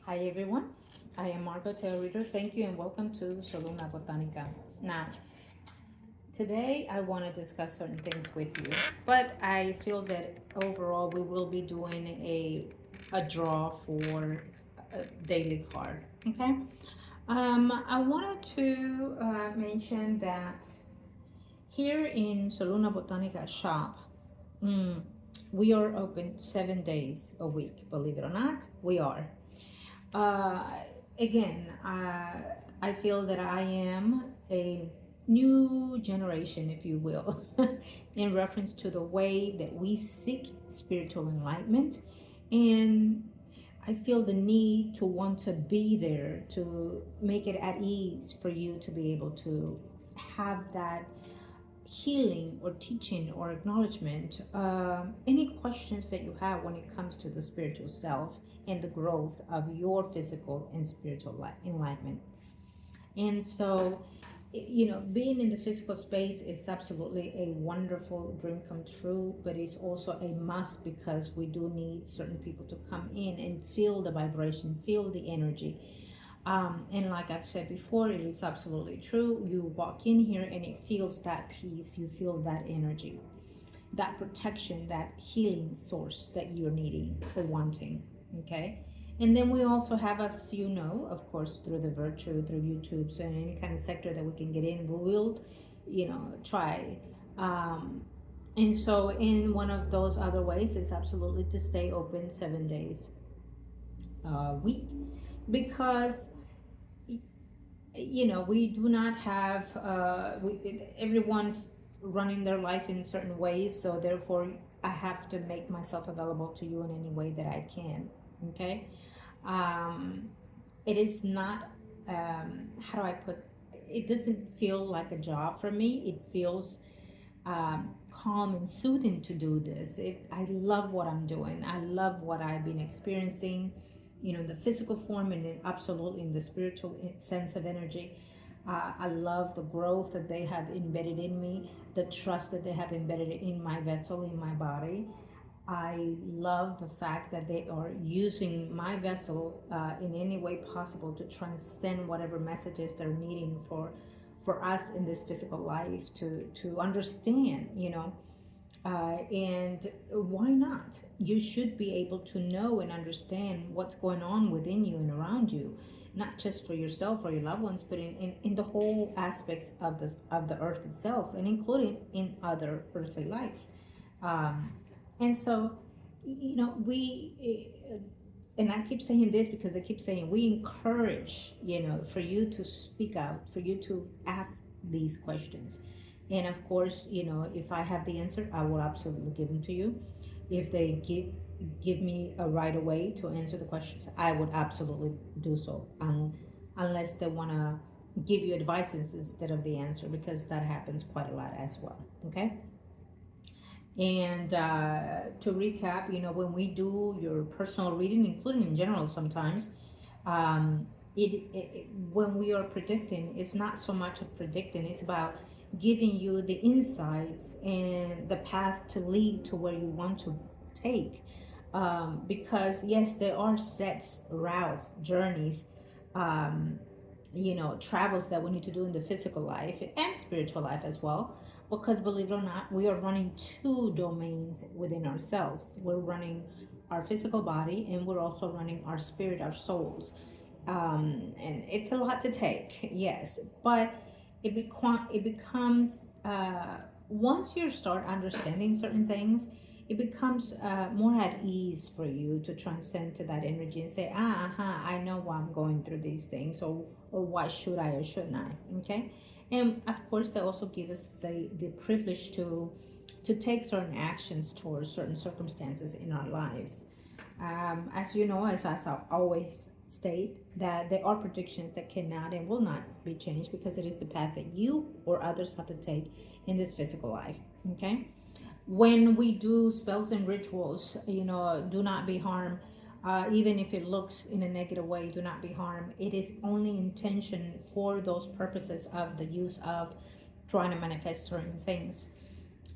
Hi everyone, I am margourtarotreader. Thank you and welcome to SOLUNA Botanica. Now, today I want to discuss certain things with you, but I feel that overall we will be doing a draw for a daily card. Okay. I wanted to mention that here in Soluna Botanica shop, mm, we are open 7 days a week. Believe it or not, we are. uh, Again, I feel that I am a new generation, if you will, in reference to the way that we seek spiritual enlightenment. And I feel the need to want to be there to make it at ease for you to be able to have that healing or teaching or acknowledgement, any questions that you have when it comes to the spiritual self and the growth of your physical and spiritual enlightenment. And so, being in the physical space is absolutely a wonderful dream come true, but it's also a must because we do need certain people to come in and feel the vibration, feel the energy. And like I've said before, it is absolutely true. You walk in here and it feels that peace, you feel that energy, that protection, that healing source that you're needing or wanting. Okay. And then we also have, as you know, of course, through the virtue, through YouTube's and any kind of sector that we can get in, we will, try. Um, and so, in one of those other ways, is absolutely to stay open 7 days a week because we do not have everyone's running their life in certain ways, so therefore I have to make myself available to you in any way that I can. Okay. um, it is not, how do I put, it doesn't feel like a job for me. It feels calm and soothing to do this. I love what I'm doing. I love what I've been experiencing, in the physical form and absolutely in the spiritual sense of energy. I love the growth that they have embedded in me, the trust that they have embedded in my vessel, in my body. I love the fact that they are using my vessel in any way possible to transcend whatever messages they're needing for us in this physical life to understand, and why not? You should be able to know and understand what's going on within you and around you, not just for yourself or your loved ones, but in the whole aspects of the earth itself, and including in other earthly lives. Um, and so, we, and I keep saying this because I keep saying we encourage, for you to speak out, for you to ask these questions. And of course, if I have the answer, I will absolutely give them to you. If they give me a right away to answer the questions, I would absolutely do so. Unless they want to give you advices instead of the answer, because that happens quite a lot as well. Okay. And to recap, when we do your personal reading, including in general sometimes, when we are predicting, it's not so much of predicting, it's about giving you the insights and the path to lead to where you want to take. Because, yes, there are sets, routes, journeys, travels that we need to do in the physical life and spiritual life as well, because believe it or not, we are running two domains within ourselves. We're running our physical body and we're also running our spirit, our souls. And it's a lot to take, yes, but it becomes, once you start understanding certain things, it becomes more at ease for you to transcend to that energy and say, I know why I'm going through these things, or why should I or shouldn't I? Okay. And of course, they also give us the privilege to take certain actions towards certain circumstances in our lives. As you know, as I always state, that there are predictions that cannot and will not be changed because it is the path that you or others have to take in this physical life. Okay. When we do spells and rituals, do not be harmed. Even if it looks in a negative way, do not be harmed. It is only intention for those purposes of the use of trying to manifest certain things.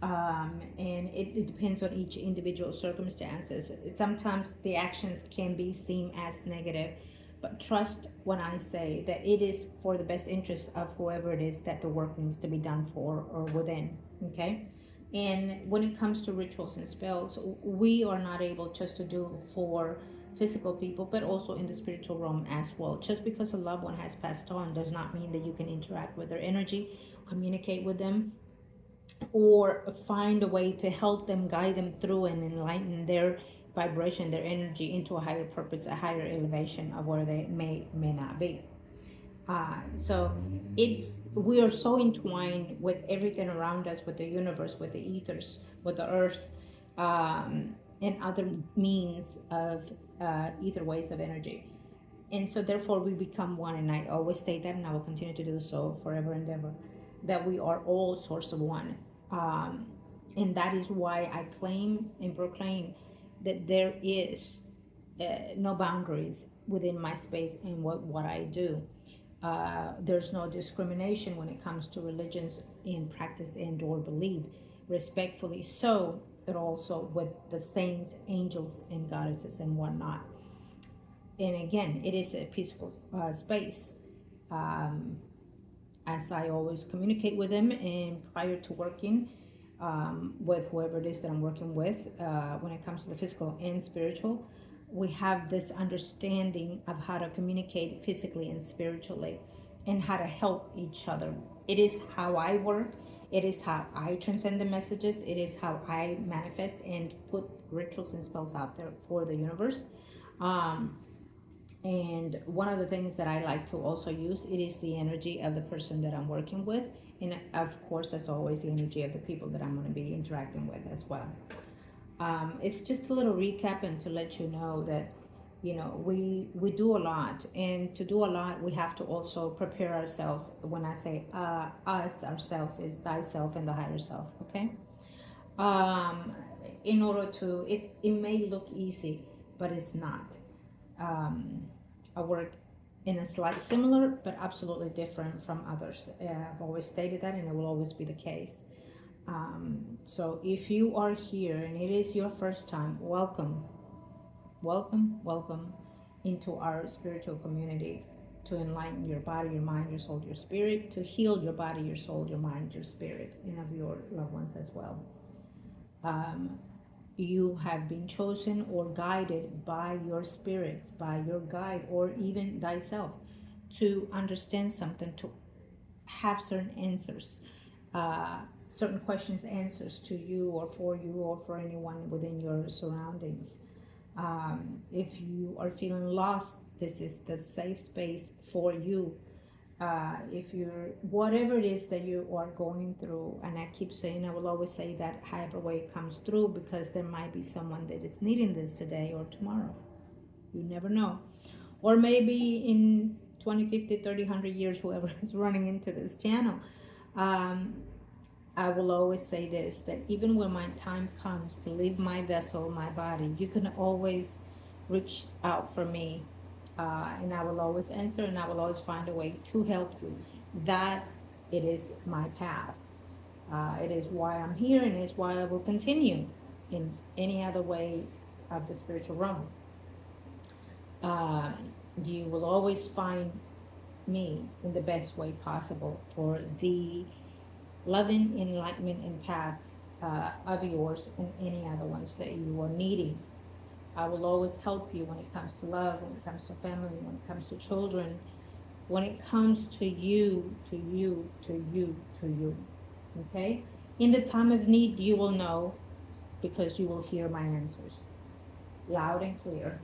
And it depends on each individual circumstances. Sometimes the actions can be seen as negative, But trust when I say that it is for the best interest of whoever it is that the work needs to be done for or within. Okay. And when it comes to rituals and spells, we are not able just to do for physical people, but also in the spiritual realm as well. Just because a loved one has passed on does not mean that you can interact with their energy, communicate with them, or find a way to help them, guide them through, and enlighten their vibration, their energy into a higher purpose, a higher elevation of where they may not be. So it's we are so entwined with everything around us, with the universe, with the ethers, with the earth, and other means of ether ways of energy. And so therefore we become one, and I always state that, and I will continue to do so forever and ever, that we are all source of one. And that is why I claim and proclaim that there is no boundaries within my space and what I do. There's no discrimination when it comes to religions in practice and or belief, respectfully so, but also with the saints, angels, and goddesses and whatnot. And again, it is a peaceful space. As I always communicate with them, and prior to working with whoever it is that I'm working with, when it comes to the physical and spiritual, we have this understanding of how to communicate physically and spiritually, and how to help each other. It is how I work. It is how I transcend the messages. It is how I manifest and put rituals and spells out there for the universe. And one of the things that I like to also use, it is the energy of the person that I'm working with, and of course, as always, the energy of the people that I'm going to be interacting with as well. It's just a little recap, and to let you know that we do a lot, and to do a lot we have to also prepare ourselves. When I say us, ourselves is thyself and the higher self. Okay. In order to it may look easy, but it's not. I work in a slight similar but absolutely different from others. I've always stated that, and it will always be the case. So if you are here and it is your first time, welcome, welcome, welcome into our spiritual community, to enlighten your body, your mind, your soul, your spirit, to heal your body, your soul, your mind, your spirit, and of your loved ones as well. You have been chosen or guided by your spirits, by your guide, or even thyself, to understand something, to have certain answers, certain questions, answers to you or for anyone within your surroundings. If you are feeling lost, this is the safe space for you. If you're, whatever it is that you are going through, and I keep saying, I will always say that however way it comes through, because there might be someone that is needing this today or tomorrow. You never know. Or maybe in 20, 50, 30, 100 years, whoever is running into this channel. I will always say this, that even when my time comes to leave my vessel, my body, you can always reach out for me. And I will always answer, and I will always find a way to help you. That it is my path. It is why I'm here, and it is why I will continue in any other way of the spiritual realm. You will always find me in the best way possible for the loving enlightenment and path of yours and any other ones that you are needing. I will always help you when it comes to love, when it comes to family, when it comes to children, when it comes to you, to you, to you, to you. Okay? In the time of need, you will know, because you will hear my answers loud and clear.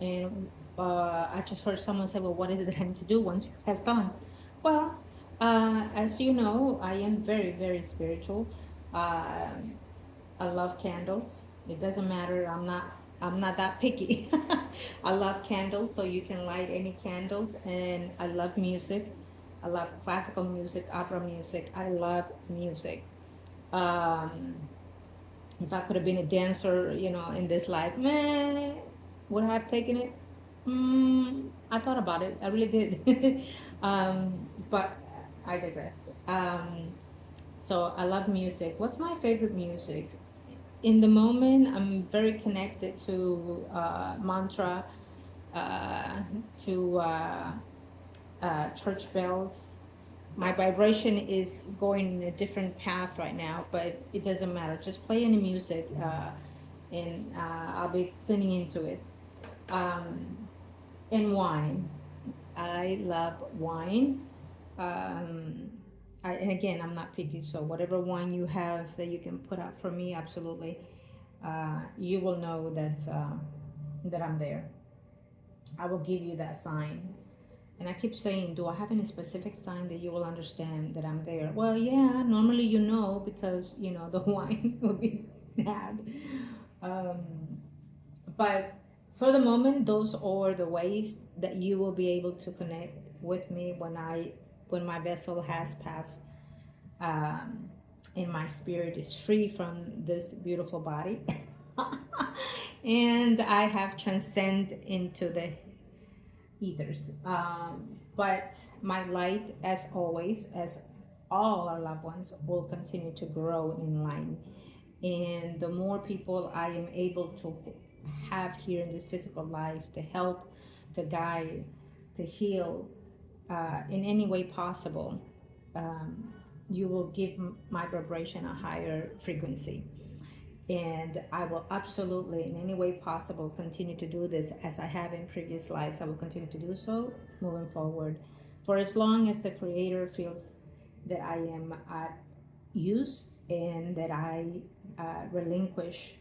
And I just heard someone say, well, what is it that I need to do once you passed on? Well, as you know, I am very, very spiritual. I love candles. It doesn't matter. I'm not that picky. I love candles, so you can light any candles. And I love music. I love classical music, opera music. I love music. If I could have been a dancer, in this life, man, would I have taken it? I thought about it. I really did. But I digress. So I love music. What's my favorite music? In the moment, I'm very connected to mantra, uh, to church bells. My vibration is going in a different path right now, but it doesn't matter. Just play any music, and I'll be cleaning into it. Um, and wine. I love wine. Um, and again, I'm not picky, so whatever wine you have that you can put out for me, absolutely, you will know that I'm there. I will give you that sign. And I keep saying, do I have any specific sign that you will understand that I'm there? Well, yeah, normally you know because the wine will be bad. Um, but for the moment, those are the ways that you will be able to connect with me when my vessel has passed, um, and my spirit is free from this beautiful body, and I have transcended into the ethers. But my light, as always, as all our loved ones, will continue to grow in line. And the more people I am able to have here in this physical life to help, to guide, to heal, in any way possible, um, you will give my vibration a higher frequency. And I will absolutely, in any way possible, continue to do this as I have in previous lives. I will continue to do so moving forward. For as long as the Creator feels that I am at use and that I relinquish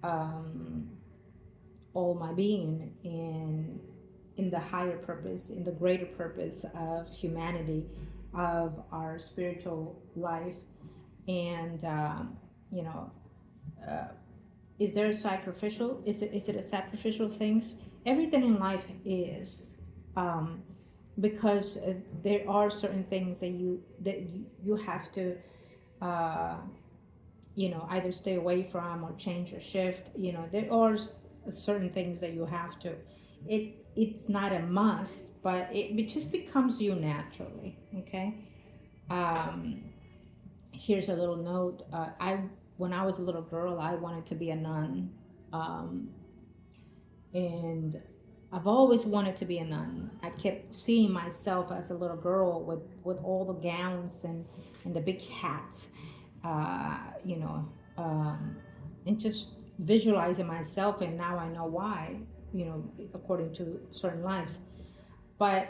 um, all my being in the higher purpose, in the greater purpose of humanity, of our spiritual life, and you know, uh, is there a sacrificial? Is it a sacrificial things? Everything in life is, um, because there are certain things that you have to, uh, either stay away from or change or shift. There are certain things that you have to. It's not a must, but it just becomes you naturally. Okay. Um, Here's a little note. I When I was a little girl, I wanted to be a nun, um, and I've always wanted to be a nun. I kept seeing myself as a little girl with all the gowns and the big hats, uh, you know, um, and just visualizing myself. And now I know why, according to certain lives. But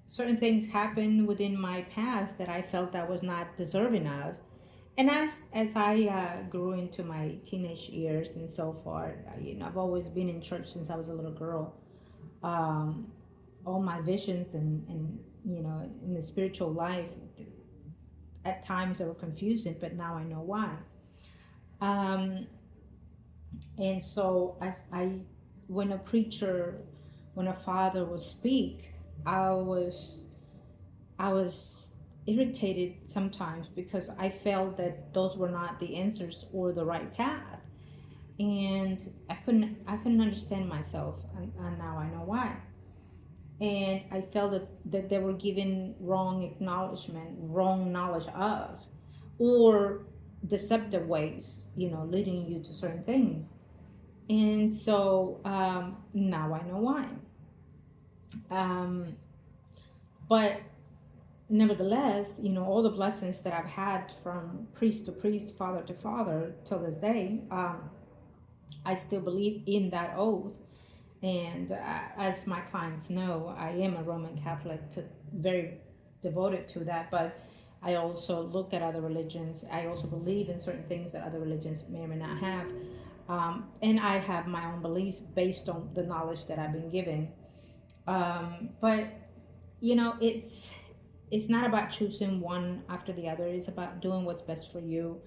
certain things happened within my path that I felt I was not deserving of. And as I grew into my teenage years and so forth, I've always been in church since I was a little girl. Um, all my visions and in the spiritual life, at times they were confusing, but now I know why. Um, and so as I, when a preacher, when a father would speak, I was I was irritated sometimes because I felt that those were not the answers or the right path, and I couldn't understand myself, and now I know why. And I felt that they were given wrong acknowledgement, wrong knowledge of, or deceptive ways, leading you to certain things. And so now I know why. Um, but nevertheless, all the blessings that I've had from priest to priest, father to father till this day, I still believe in that oath. And as my clients know, I am a Roman Catholic, very devoted to that. But I also look at other religions. I also believe in certain things that other religions may or may not have. And I have my own beliefs based on the knowledge that I've been given. But it's not about choosing one after the other. It's about doing what's best for you,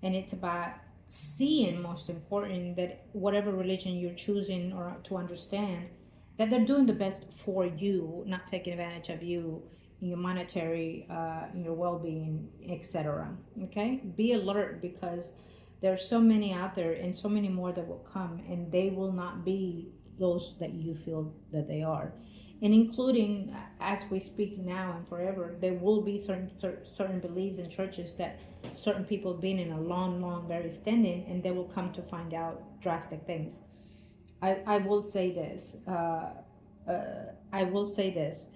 and it's about seeing, most important, that whatever religion you're choosing or to understand, that they're doing the best for you, not taking advantage of you in your monetary, in your well-being, etc. Okay, be alert, because there are so many out there and so many more that will come, and they will not be those that you feel that they are. And including, as we speak now and forever, there will be certain beliefs in churches that certain people been in a long very standing, and they will come to find out drastic things. I will say this, I will say this: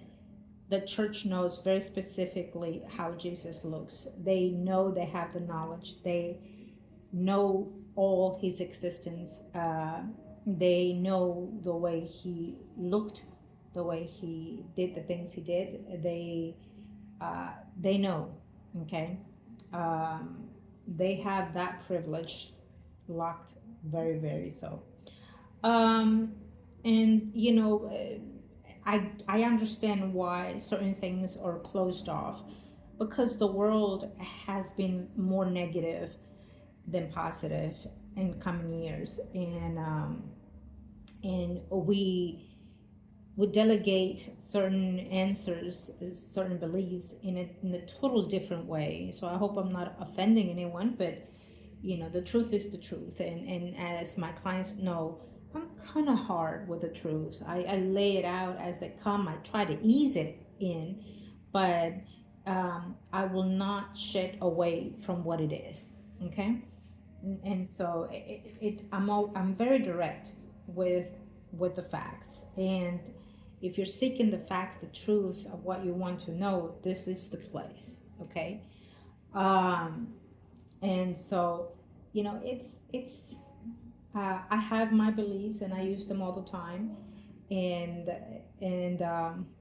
the church knows very specifically how Jesus looks. They know, they have the knowledge. They know all his existence. They know the way he looked, the way he did the things he did. They know, okay. Um, they have that privilege locked, very, very so. Um, and I understand why certain things are closed off, because the world has been more negative than positive in coming years, and we delegate certain answers, certain beliefs in a total different way. So I hope I'm not offending anyone, but the truth is the truth, and as my clients know, I'm kind of hard with the truth. I lay it out as they come. I try to ease it in, but I will not shed away from what it is. Okay. And so I'm very direct with the facts. And if you're seeking the facts, the truth of what you want to know, this is the place. Okay. um and so it's I have my beliefs and I use them all the time. And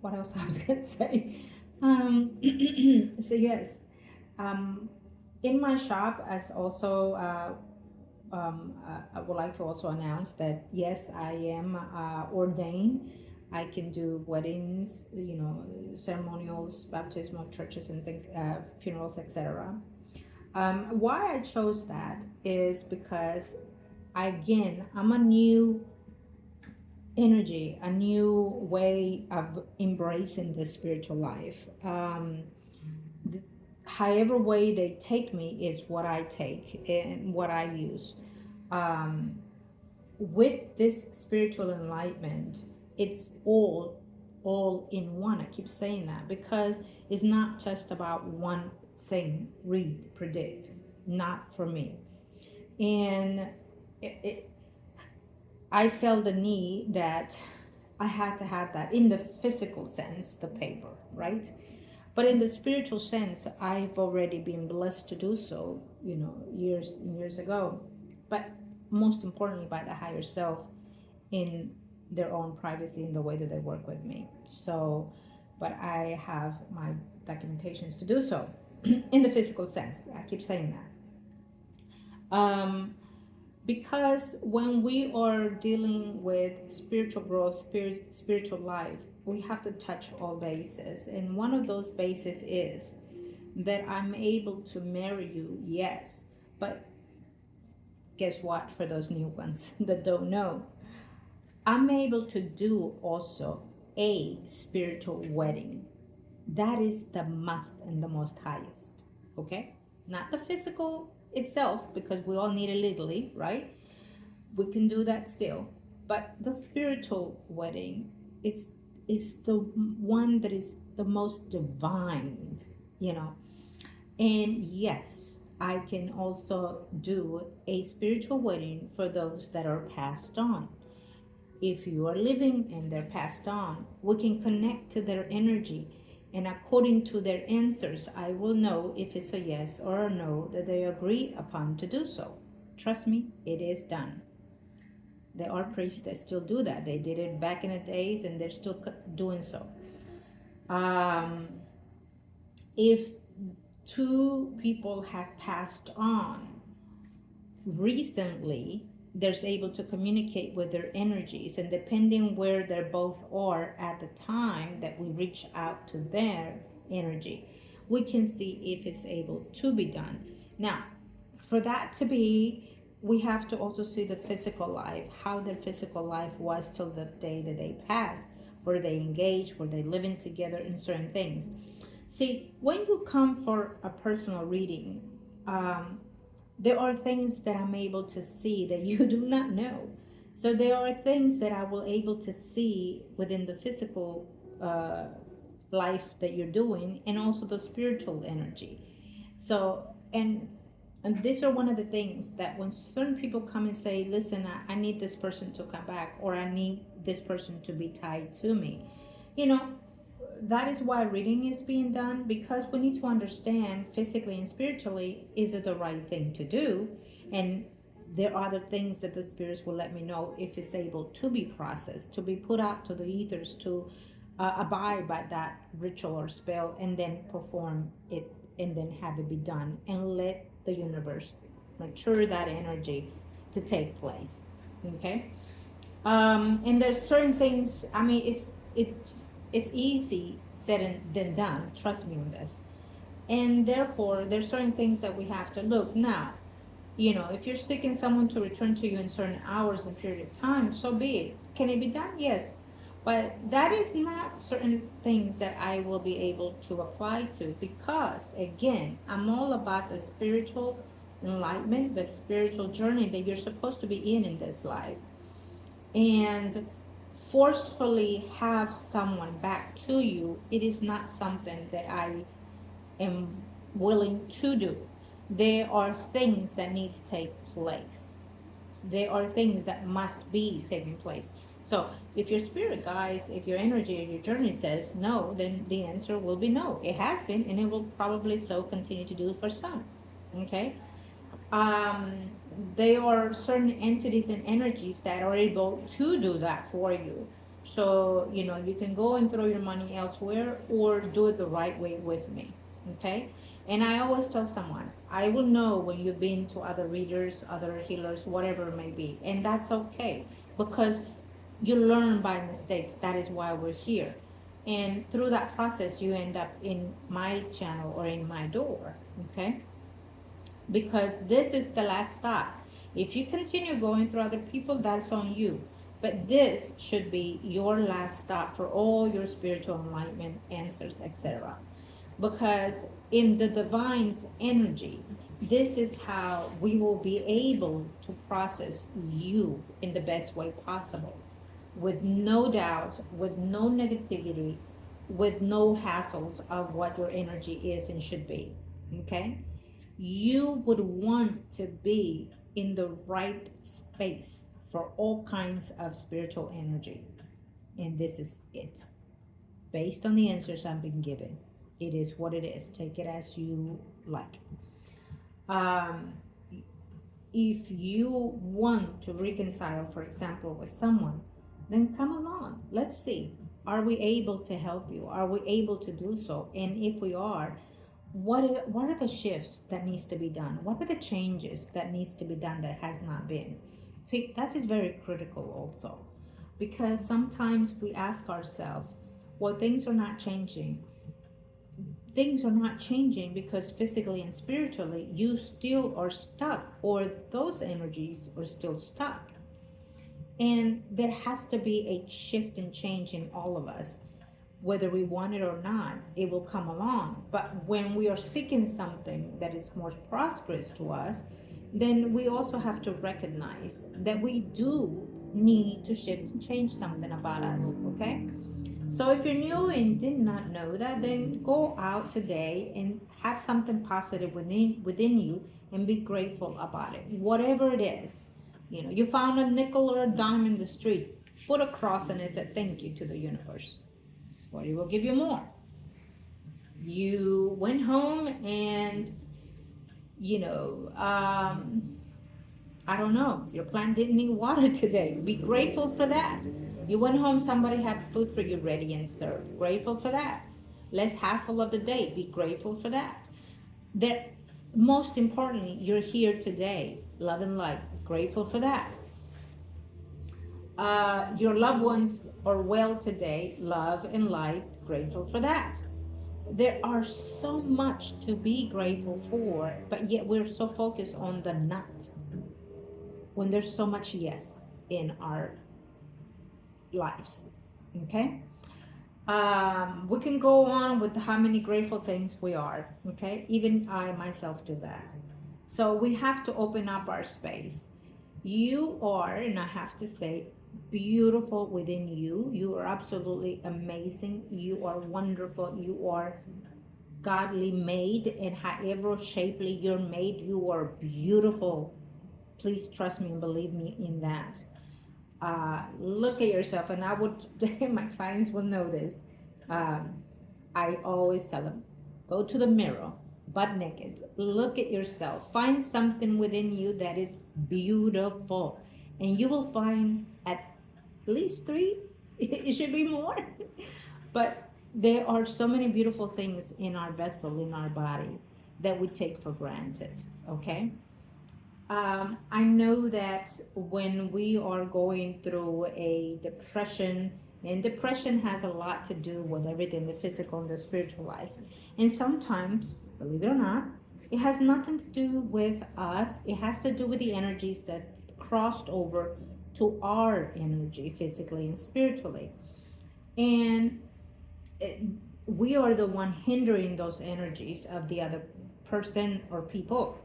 what else I was gonna say? So yes, um in my shop, as also I would like to also announce that yes, I am ordained. I can do weddings, ceremonials, baptismal, churches, and things, funerals, etc. Why I chose that is because, again, I'm a new energy, a new way of embracing the spiritual life. However way they take me is what I take and what I use. Um, with this spiritual enlightenment, it's all in one. I keep saying that because it's not just about one thing: read, predict. Not for me. And it I felt the need that I had to have that in the physical sense, the paper, right? But in the spiritual sense, I've already been blessed to do so, years and years ago. But most importantly, by the higher self, in their own privacy, in the way that they work with me. So, but I have my documentations to do so in the physical sense. I keep saying that. Because when we are dealing with spiritual growth, spiritual life, we have to touch all bases. And one of those bases is that I'm able to marry you, yes. But guess what, for those new ones that don't know, I'm able to do also a spiritual wedding. That is the must and the most highest. Okay? Not the physical itself, because we all need it legally, right? We can do that still. But the spiritual wedding is the one that is the most divine, you know. And yes, I can also do a spiritual wedding for those that are passed on. If you are living and they're passed on, we can connect to their energy. And according to their answers, I will know if it's a yes or a no that they agree upon to do so. Trust me, it is done. There are priests that still do that. They did it back in the days and they're still doing so. Um, if two people have passed on recently, there's able to communicate with their energies, and depending where they both are at the time that we reach out to their energy, we can see if it's able to be done. Now, for that to be, we have to also see the physical life, how their physical life was till the day that they passed. Were they engaged? Were they living together in certain things? See, when you come for a personal reading, there are things that I'm able to see that you do not know. So there are things that I will able to see within the physical life that you're doing, and also the spiritual energy. So, and And these are one of the things that when certain people come and say, listen, I need this person to come back, or I need this person to be tied to me, you know, that is why reading is being done, because we need to understand physically and spiritually, is it the right thing to do? And there are other things that the spirits will let me know if it's able to be processed, to be put out to the ethers, to abide by that ritual or spell, and then perform it, and then have it be done, and let the universe mature that energy to take place. Okay. And there's certain things. I mean, it's easy said than done. Trust me on this. And therefore, there's certain things that we have to look now. You know, if you're seeking someone to return to you in certain hours and period of time, so be it. Can it be done? Yes. But that is not certain things that I will be able to apply to, because, again, I'm all about the spiritual enlightenment, the spiritual journey that you're supposed to be in this life. And forcefully have someone back to you, it is not something that I am willing to do. There are things that need to take place. There are things that must be taking place. So if your spirit guides, if your energy or your journey says no, then the answer will be no. It has been, and it will probably so continue to do for some. Okay. um, there are certain entities and energies that are able to do that for you. So, you know, you can go and throw your money elsewhere, or do it the right way with me. Okay. And I always tell someone, I will know when you've been to other readers, other healers, whatever it may be. And that's okay, because you learn by mistakes. That is why we're here. And through that process, you end up in my channel or in my door. Okay. Because this is the last stop. If you continue going through other people, that's on you. But this should be your last stop for all your spiritual enlightenment answers, etc. Because in the divine's energy, this is how we will be able to process you in the best way possible, with no doubts, with no negativity, with no hassles of what your energy is and should be. Okay? You would want to be in the right space for all kinds of spiritual energy. And this is it. Based on the answers I've been given, it is what it is. Take it as you like. Um, if you want to reconcile, for example, with someone, then come along. Let's see. Are we able to help you? Are we able to do so? And if we are, what are the shifts that needs to be done? What are the changes that needs to be done that has not been? See, that is very critical also, because sometimes we ask ourselves, well, things are not changing. Things are not changing because physically and spiritually you still are stuck, or those energies are still stuck. And there has to be a shift and change in all of us. Whether we want it or not, it will come along. But when we are seeking something that is more prosperous to us, then we also have to recognize that we do need to shift and change something about us. Okay. So if you're new and did not know that, then go out today and have something positive within you, and be grateful about it. Whatever it is, you know, you found a nickel or a dime in the street, put a cross on it and say thank you to the universe, or it will give you more. You went home and, you know, I don't know, your plant didn't need water today. Be grateful for that. You went home, somebody had food for you ready and served. Grateful for that. Less hassle of the day. Be grateful for that. That, most importantly, you're here today, love and light. Grateful for that. Your loved ones are well today, love and light. Grateful for that. There are so much to be grateful for, but yet we're so focused on the not, when there's so much yes in our lives. Okay. We can go on with how many grateful things we are. Okay. Even I myself do that. So we have to open up our space. You are, and I have to say, beautiful within you. You are absolutely amazing. You are wonderful. You are godly made, and however shapely you're made, you are beautiful. Please trust me and believe me in that. Look at yourself, and I would, my clients will know this. I always tell them, go to the mirror, butt naked, look at yourself, find something within you that is beautiful, and you will find at least three. It should be more, but there are so many beautiful things in our vessel, in our body, that we take for granted. Okay. I know that when we are going through a depression, and depression has a lot to do with everything, the physical and the spiritual life. And sometimes, believe it or not, it has nothing to do with us. It has to do with the energies that crossed over to our energy, physically and spiritually. And it, we are the one hindering those energies of the other person or people.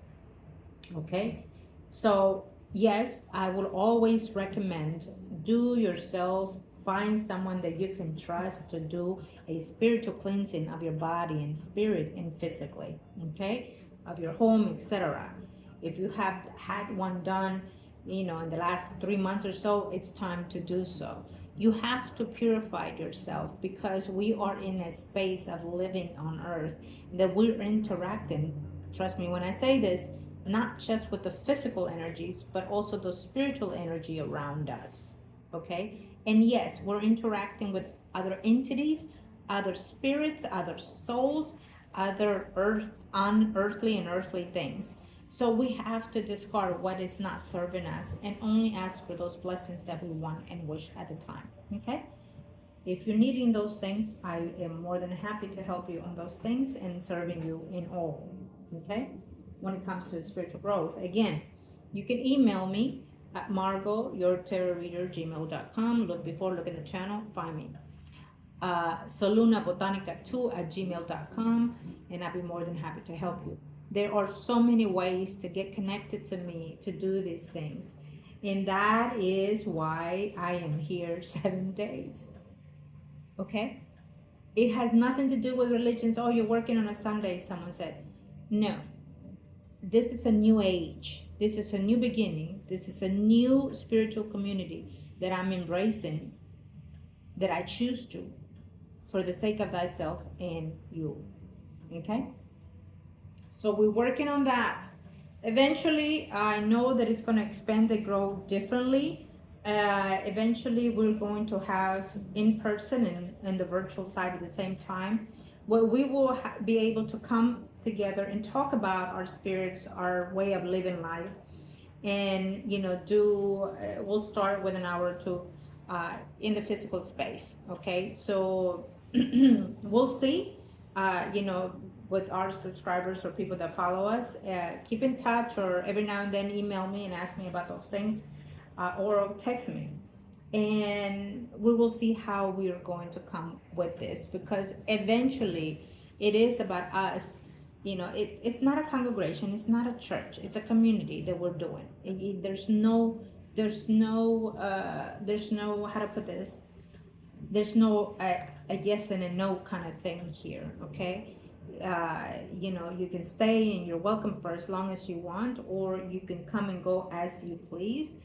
Okay. So, yes, I will always recommend do yourself, find someone that you can trust to do a spiritual cleansing of your body and spirit and physically, okay, of your home, etc. If you have had one done, in the last 3 months or so, it's time to do so. You have to purify yourself, because we are in a space of living on earth that we're interacting. Trust me when I say this, not just with the physical energies, but also the spiritual energy around us. Okay? And yes, we're interacting with other entities, other spirits, other souls, other unearthly and earthly things. So we have to discard what is not serving us and only ask for those blessings that we want and wish at the time. Okay? If you're needing those things, I am more than happy to help you on those things and serving you in all. Okay? When it comes to spiritual growth. Again, you can email me at margourtarotreader@gmail.com. Look in the channel, find me. SOLUNABOTANICA2@gmail.com, and I'll be more than happy to help you. There are so many ways to get connected to me to do these things, and that is why I am here 7 days. Okay? It has nothing to do with religions. Oh, you're working on a Sunday, someone said. No. This is a new age. This is a new beginning. This is a new spiritual community that I'm embracing, that I choose to, for the sake of thyself and you. Okay? So we're working on that. Eventually, I know that it's going to expand and grow differently. Eventually, we're going to have in person and the virtual side at the same time, where we will be able to come together and talk about our spirits, our way of living life, and we'll start with an hour or two in the physical space. Okay, so we'll see. With our subscribers or people that follow us, keep in touch, or every now and then email me and ask me about those things, or text me, and we will see how we are going to come with this, because eventually it is about us. It's not a congregation, it's not a church, it's a community that we're doing. There's no how to put this, there's no a yes and a no kind of thing here. Okay? You can stay and you're welcome for as long as you want, or you can come and go as you please.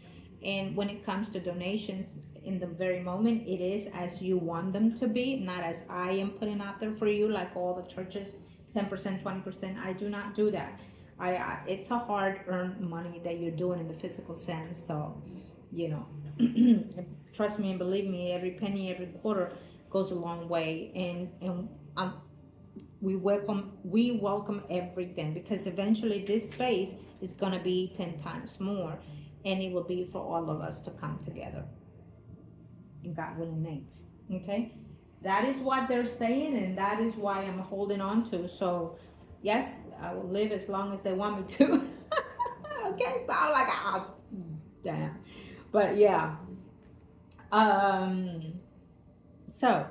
And when it comes to donations, in the very moment, it is as you want them to be, not as I am putting out there for you, like all the churches, 10%, 20%. I do not do that. It's a hard-earned money that you're doing in the physical sense. So, trust me and believe me, every penny, every quarter goes a long way. And we welcome everything, because eventually this space is going to be 10 times more, and it will be for all of us to come together in God willing names. Okay, that is what they're saying, and that is why I'm holding on to. So yes, I will live as long as they want me to. Okay, but I'm like, oh, damn. But yeah, so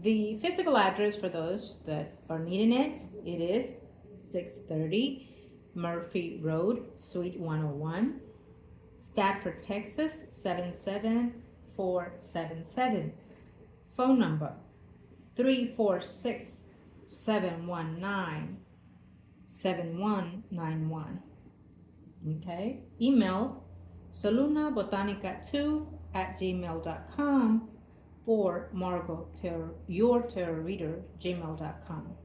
the physical address for those that are needing it, it is 630 Murphy Road, Suite 101, Stafford, Texas 77477. Phone number 346 719-7191. Okay? Email solunabotanica2@gmail.com or margourtarotreader@gmail.com.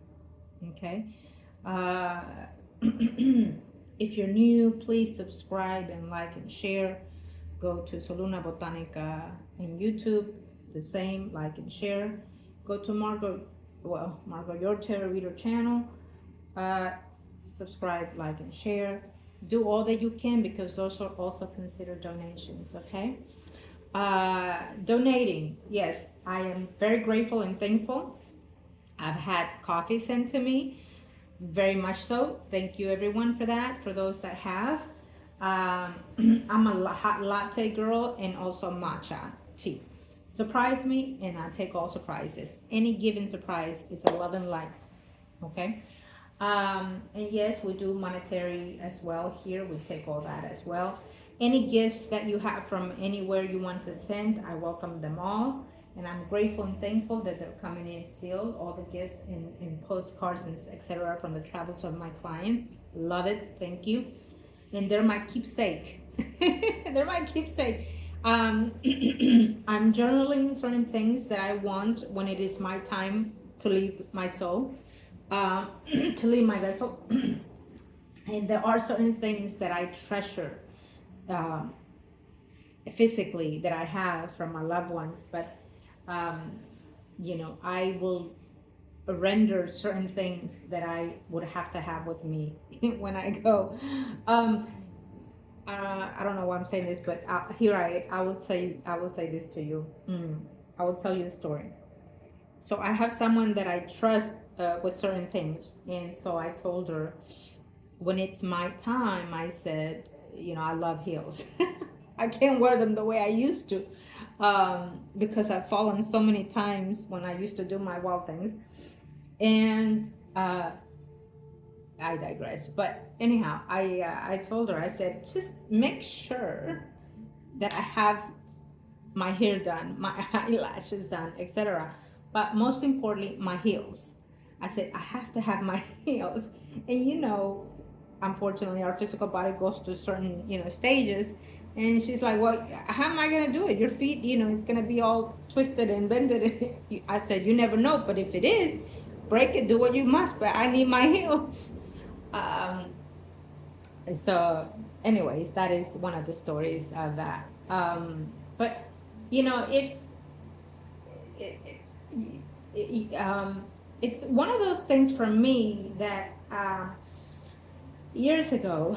Okay? Uh, if you're new, please subscribe and like and share. Go to Soluna Botanica in YouTube, the same, like and share. Go to Margo, Your Tarot Reader channel. Subscribe, like, and share. Do all that you can, because those are also considered donations. Okay. Donating, yes, I am very grateful and thankful. I've had coffee sent to me, very much so. Thank you everyone for that, for those that have. I'm a hot latte girl and also matcha tea. Surprise me and I take all surprises. Any given surprise is a love and light. Okay. And yes, we do monetary as well here. We take all that as well. Any gifts that you have from anywhere you want to send, I welcome them all. And I'm grateful and thankful that they're coming in still, all the gifts and postcards and etc. from the travels of my clients. Love it. Thank you. And they're my keepsake. They're my keepsake. I'm journaling certain things that I want when it is my time to leave my soul, to leave my vessel. And there are certain things that I treasure physically that I have from my loved ones, but I will render certain things that I would have to have with me when I go. I don't know why I'm saying this, but I will say this to you. I will tell you a story. So I have someone that I trust with certain things, and so I told her when it's my time. I said, I love heels. I can't wear them the way I used to, because I've fallen so many times when I used to do my wild things. And I digress. But anyhow, I told her, I said, just make sure that I have my hair done, my eyelashes done, etc. But most importantly, my heels. I said, I have to have my heels. And unfortunately, our physical body goes through certain, stages. And she's like, well, how am I going to do it? Your feet, it's going to be all twisted and bended. I said, you never know. But if it is, break it, do what you must. But I need my heels. So anyways, that is one of the stories of that. But, it's one of those things for me that years ago,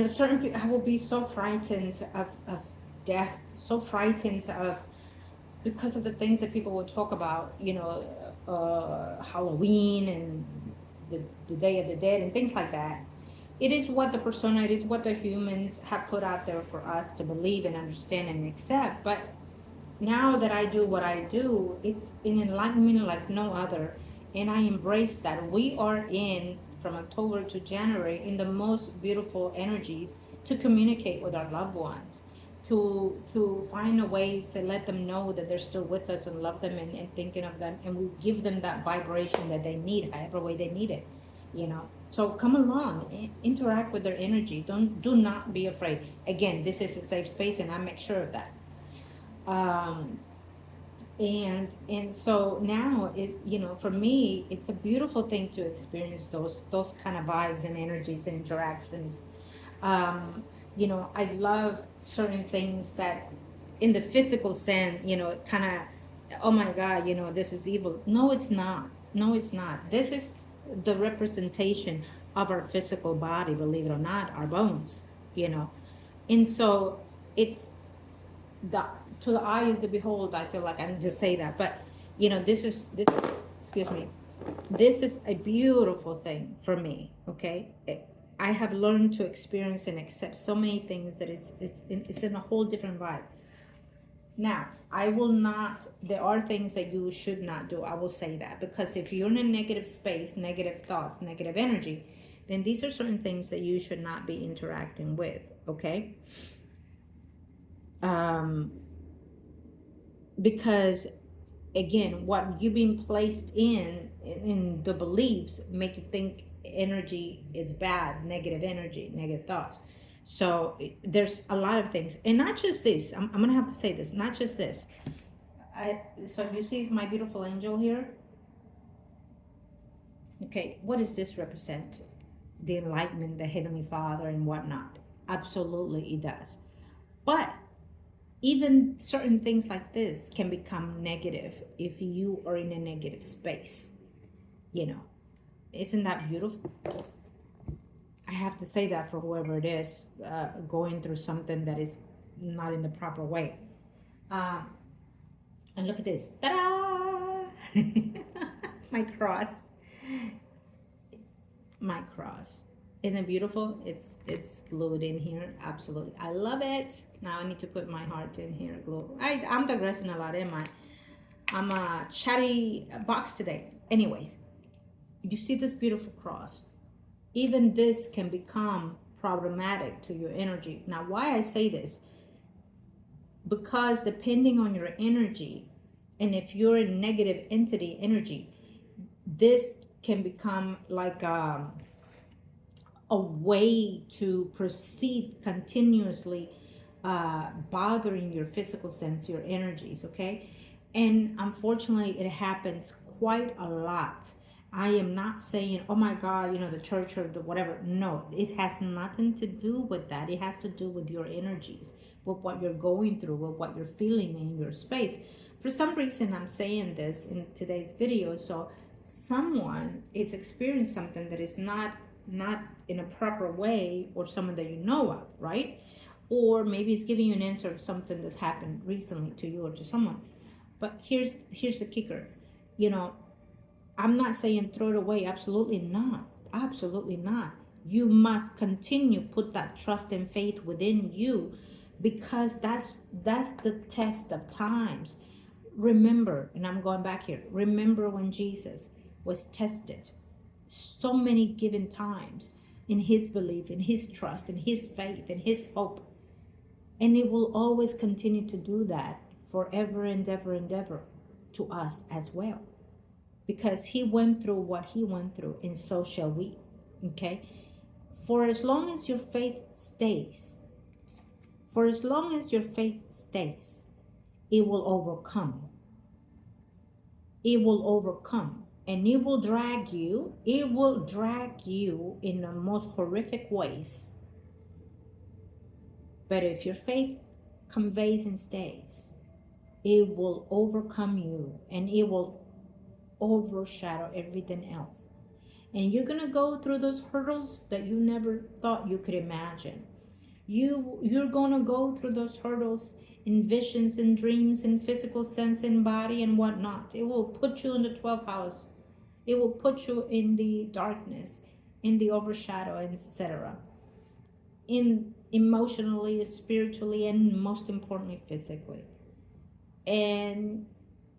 certain people, I will be so frightened of death, so frightened of, because of the things that people would talk about, Halloween and the Day of the Dead and things like that. It is what the persona, it is what the humans have put out there for us to believe and understand and accept. But now that I do what I do, it's an enlightenment like no other. And I embrace that. We are from October to January, in the most beautiful energies to communicate with our loved ones, to find a way to let them know that they're still with us and love them and thinking of them, and we give them that vibration that they need, however way they need it, So come along, interact with their energy. Do not be afraid. Again, this is a safe space, and I make sure of that. And so now for me, it's a beautiful thing to experience those kind of vibes and energies and interactions. I love certain things that in the physical sense, kind of, oh my God, this is evil. No, it's not. No, it's not. This is the representation of our physical body, believe it or not, our bones, And so it's to the eye is the behold. I feel like I need to say that, but this is excuse me, this is a beautiful thing for me. Okay, I have learned to experience and accept so many things that it's in a whole different vibe. Now, I will not, there are things that you should not do. I will say that, because if you're in a negative space, negative thoughts, negative energy, then these are certain things that you should not be interacting with. Okay. Because again, what you've been placed in the beliefs make you think energy is bad, negative energy, negative thoughts. So there's a lot of things, and not just this. I'm gonna have to say this, not just this. So you see my beautiful angel here. Okay, what does this represent? The enlightenment, the Heavenly Father, and whatnot. Absolutely, it does. But even certain things like this can become negative if you are in a negative space. You know, isn't that beautiful? I have to say that for whoever it is going through something that is not in the proper way. And look at this. Ta-da! My cross. My cross. Isn't it beautiful? It's glued in here. Absolutely. I love it. Now I need to put my heart in here. Glue. I'm digressing a lot, am I? I'm a chatty box today. Anyways, you see this beautiful cross. Even this can become problematic to your energy. Now, why I say this? Because depending on your energy, and if you're a negative entity energy, this can become like a way to proceed continuously, bothering your physical sense, your energies, okay? And unfortunately, it happens quite a lot. I am not saying, oh my God, the church or the whatever. No, it has nothing to do with that. It has to do with your energies, with what you're going through, with what you're feeling in your space. For some reason, I'm saying this in today's video. So someone is experiencing something that is not in a proper way, or someone that you know of, right? Or maybe it's giving you an answer of something that's happened recently to you or to someone. But here's the kicker. I'm not saying throw it away. Absolutely not. Absolutely not. You must continue put that trust and faith within you, because that's the test of times. Remember, and I'm going back here. Remember when Jesus was tested so many given times in his belief, in his trust, in his faith, in his hope. And it will always continue to do that forever and ever and ever to us as well. Because he went through what he went through, and so shall we. Okay? For as long as your faith stays, it will overcome. It will overcome. And it will drag you. It will drag you in the most horrific ways. But if your faith conveys and stays, it will overcome you, and it will overshadow everything else. And you're gonna go through those hurdles that you never thought you could imagine. You're gonna go through those hurdles in visions and dreams and physical sense and body and whatnot. It will put you in the 12th house. It will put you in the darkness, in the overshadow, etc. In emotionally, spiritually, and most importantly, physically. And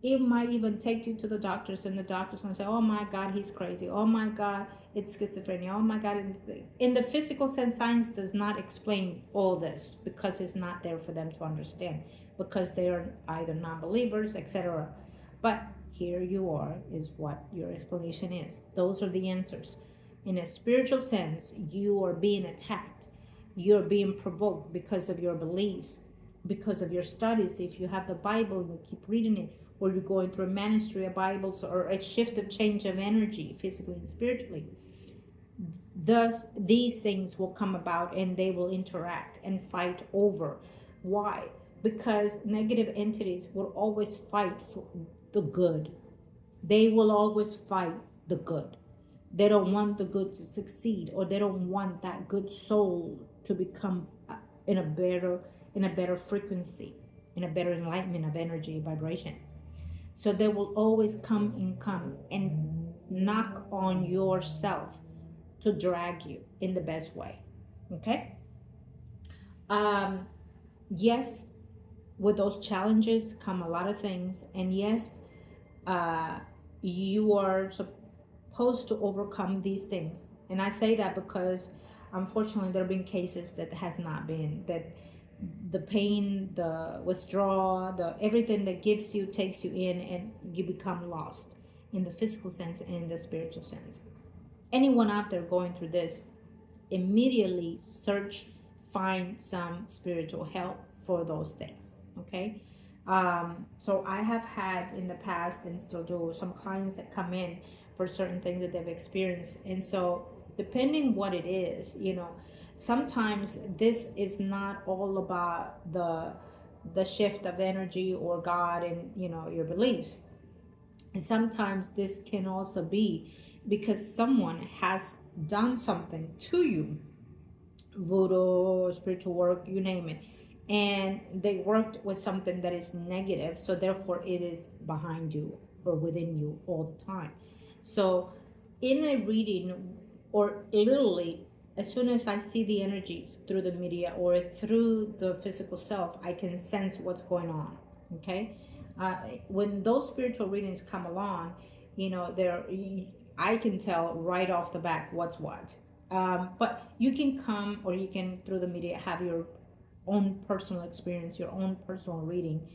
it might even take you to the doctors, and the doctor's going to say, oh my God, he's crazy. Oh my God, it's schizophrenia. Oh my God. In the physical sense, science does not explain all this, because it's not there for them to understand, because they are either non-believers, etc. But here you are, is what your explanation is. Those are the answers. In a spiritual sense, you are being attacked. You're being provoked because of your beliefs, because of your studies. If you have the Bible, you keep reading it, or you're going through a ministry of Bibles, or a shift of change of energy, physically and spiritually. Thus, these things will come about, and they will interact and fight over. Why? Because negative entities will always fight for the good. They will always fight the good. They don't want the good to succeed, or they don't want that good soul to become in a better frequency, in a better enlightenment of energy vibration. So they will always come and knock on yourself to drag you in the best way. Okay? Yes, with those challenges come a lot of things. And yes, you are supposed to overcome these things. And I say that because unfortunately there have been cases that has not been, that the pain, the withdrawal, the everything that gives you, takes you in, and you become lost in the physical sense and in the spiritual sense. Anyone out there going through this, immediately search, find some spiritual help for those things. Okay. So I have had in the past, and still do, some clients that come in for certain things that they've experienced. And so depending what it is, sometimes this is not all about the shift of energy or God and your beliefs. And sometimes this can also be because someone has done something to you, voodoo, spiritual work, you name it, and they worked with something that is negative, so therefore it is behind you or within you all the time. So in a reading, or literally as soon as I see the energies through the media or through the physical self, I can sense what's going on. Okay. When those spiritual readings come along, I can tell right off the bat what's what. But you can come, or you can through the media have your own personal experience, your own personal reading,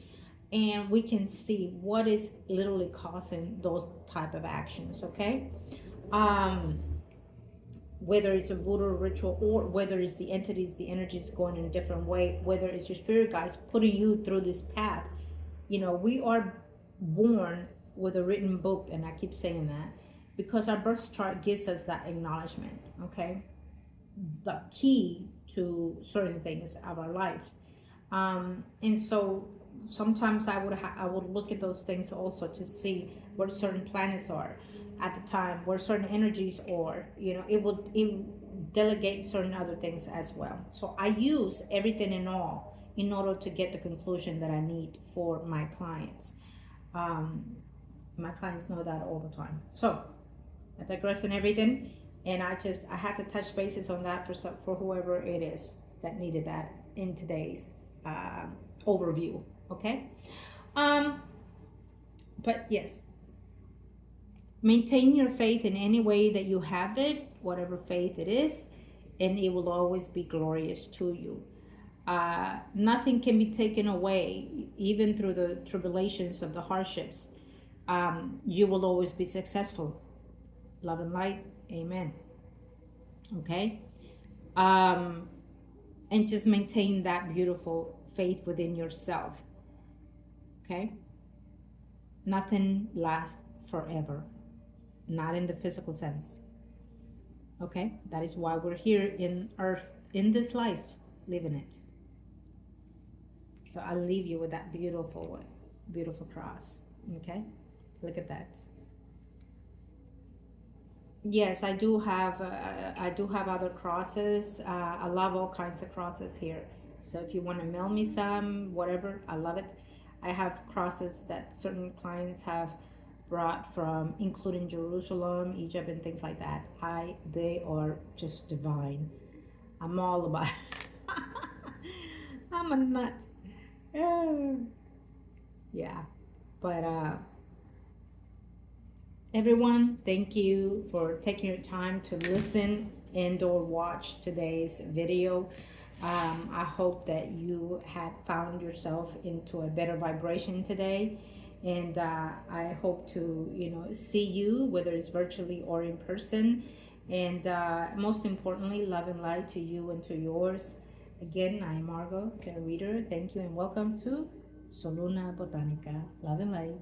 and we can see what is literally causing those type of actions. Okay. Whether it's a voodoo ritual, or whether it's the entities, the energies going in a different way, whether it's your spirit guides putting you through this path. We are born with a written book, and I keep saying that because our birth chart gives us that acknowledgement. Okay. The key to certain things of our lives. And so sometimes I would look at those things also to see where certain planets are at the time, where certain energies are. It delegate certain other things as well. So I use everything and all in order to get the conclusion that I need for my clients. My clients know that all the time. So I digress on everything, and I had to touch bases on that for whoever it is that needed that in today's overview. Okay. But yes, maintain your faith in any way that you have it, whatever faith it is, and it will always be glorious to you. Nothing can be taken away, even through the tribulations of the hardships. You will always be successful. Love and light. Amen. Okay. And just maintain that beautiful faith within yourself. Okay. Nothing lasts forever. Not in the physical sense. Okay. That is why we're here in earth, in this life, living it. So I'll leave you with that beautiful, beautiful cross. Okay. Look at that. Yes, I do have other crosses. I love all kinds of crosses here. So if you want to mail me some, whatever, I love it. I have crosses that certain clients have brought from, including Jerusalem, Egypt, and things like that. They are just divine. I'm all about I'm a nut. Yeah. But everyone, thank you for taking your time to listen and or watch today's video. I hope that you had found yourself into a better vibration today, and I hope to see you, whether it's virtually or in person, and most importantly, love and light to you and to yours. Again, I'm Margo, tarot reader. Thank you and welcome to Soluna Botanica. Love and light.